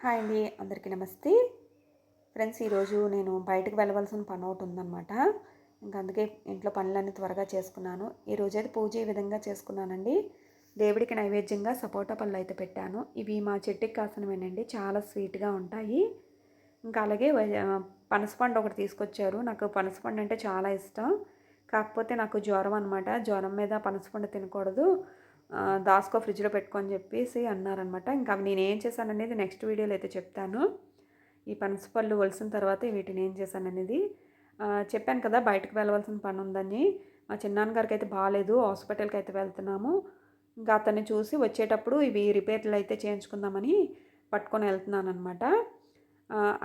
Hi అండి, అందరికీ నమస్తే. ఫ్రెండ్స్, ఈరోజు నేను బయటకు వెళ్ళవలసిన పని ఒకటి ఉందన్నమాట. ఇంకా అందుకే ఇంట్లో పనులన్నీ త్వరగా చేసుకున్నాను. ఈరోజైతే పూజ ఈ విధంగా చేసుకున్నానండి. దేవుడికి నైవేద్యంగా సపోటా పళ్ళు అయితే పెట్టాను. ఇవి మా చెట్టుకి కాసినవేనండి, చాలా స్వీట్గా ఉంటాయి. ఇంకా అలాగే పనసపండు ఒకటి తీసుకొచ్చారు. నాకు పనసపండు అంటే చాలా ఇష్టం. కాకపోతే నాకు జ్వరం అనమాట. జ్వరం మీద పనసపండు తినకూడదు, దాసుకో ఫ్రిడ్జ్లో పెట్టుకొని చెప్పేసి అన్నారనమాట. ఇంకా అవి నేను ఏం చేశాననేది నెక్స్ట్ వీడియోలో అయితే చెప్తాను. ఈ పనసపళ్ళు ఒలిసిన తర్వాత వీటిని ఏం చేశాననేది చెప్పాను కదా, బయటకు వెళ్ళవలసిన పని ఉందని. మా చిన్నాన్నగారికి అయితే బాగాలేదు, హాస్పిటల్కి అయితే వెళ్తున్నాము. ఇంకా అతన్ని చూసి వచ్చేటప్పుడు ఇవి రిపేర్లు అయితే చేయించుకుందామని పట్టుకొని వెళ్తున్నాను అనమాట.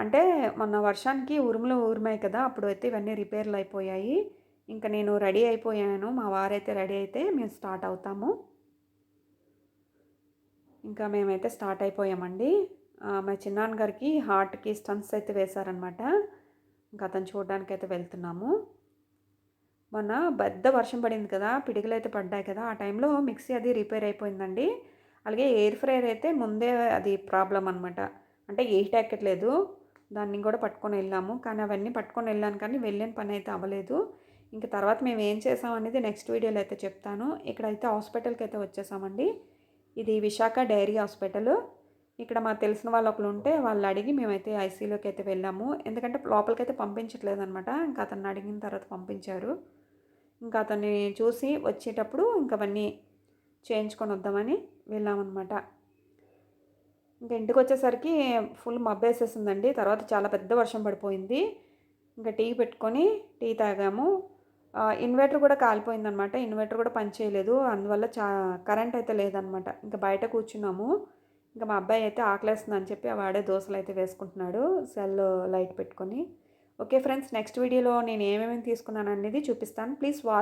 అంటే మొన్న వర్షానికి ఉరుములు ఉరిమాయి కదా, అప్పుడు అయితే ఇవన్నీ రిపేర్లు అయిపోయాయి. ఇంకా నేను రెడీ అయిపోయాను, మా వారైతే రెడీ అయితే మేము స్టార్ట్ అవుతాము. ఇంకా మేమైతే స్టార్ట్ అయిపోయామండి. మా చిన్నాన్నగారికి హార్ట్‌కి స్టంట్స్ అయితే వేశారనమాట. ఇంకా అతను చూడడానికైతే వెళ్తున్నాము. మొన్న పెద్ద వర్షం పడింది కదా, పిడుగులైతే పడ్డాయి కదా, ఆ టైంలో మిక్సీ అది రిపేర్ అయిపోయిందండి. అలాగే ఎయిర్ ఫ్రైయర్ అయితే ముందే అది ప్రాబ్లమ్ అనమాట. అంటే హీట్ ఎక్కట్లేదు. దాన్ని కూడా పట్టుకొని వెళ్ళాము. కానీ అవన్నీ పట్టుకొని వెళ్ళాను కానీ వెళ్ళిన పని అయితే అవ్వలేదు. ఇంక తర్వాత మేము ఏం చేసామనేది నెక్స్ట్ వీడియోలో అయితే చెప్తాను. ఇక్కడైతే హాస్పిటల్కి అయితే వచ్చేసామండి. ఇది విశాఖ డైరీ హాస్పిటల్. ఇక్కడ మాకు తెలిసిన వాళ్ళు ఒకరు ఉంటే వాళ్ళు అడిగి మేమైతే ఐసీయూలోకి అయితే వెళ్ళాము. ఎందుకంటే లోపలికైతే పంపించట్లేదనమాట. ఇంకా అతన్ని అడిగిన తర్వాత పంపించారు. ఇంకా అతన్ని చూసి వచ్చేటప్పుడు ఇంక అవన్నీ చేయించుకొని వద్దామని వెళ్ళామన్నమాట. ఇంక ఇంటికి వచ్చేసరికి ఫుల్ మబ్బేసేసిందండి. తర్వాత చాలా పెద్ద వర్షం పడిపోయింది. ఇంకా టీ పెట్టుకొని టీ తాగాము. ఇన్వర్టర్ కూడా కాలిపోయిందనమాట. ఇన్వర్టర్ కూడా పనిచేయలేదు. అందువల్ల కరెంట్ అయితే లేదనమాట. ఇంకా బయట కూర్చున్నాము. ఇంకా మా అబ్బాయి అయితే ఆకలేస్తుందని చెప్పి వాడే దోశలు అయితే వేసుకుంటున్నాడు సెల్ లైట్ పెట్టుకొని. ఓకే ఫ్రెండ్స్, నెక్స్ట్ వీడియోలో నేను ఏమేమి తీసుకున్నాను అనేది చూపిస్తాను. Please watch.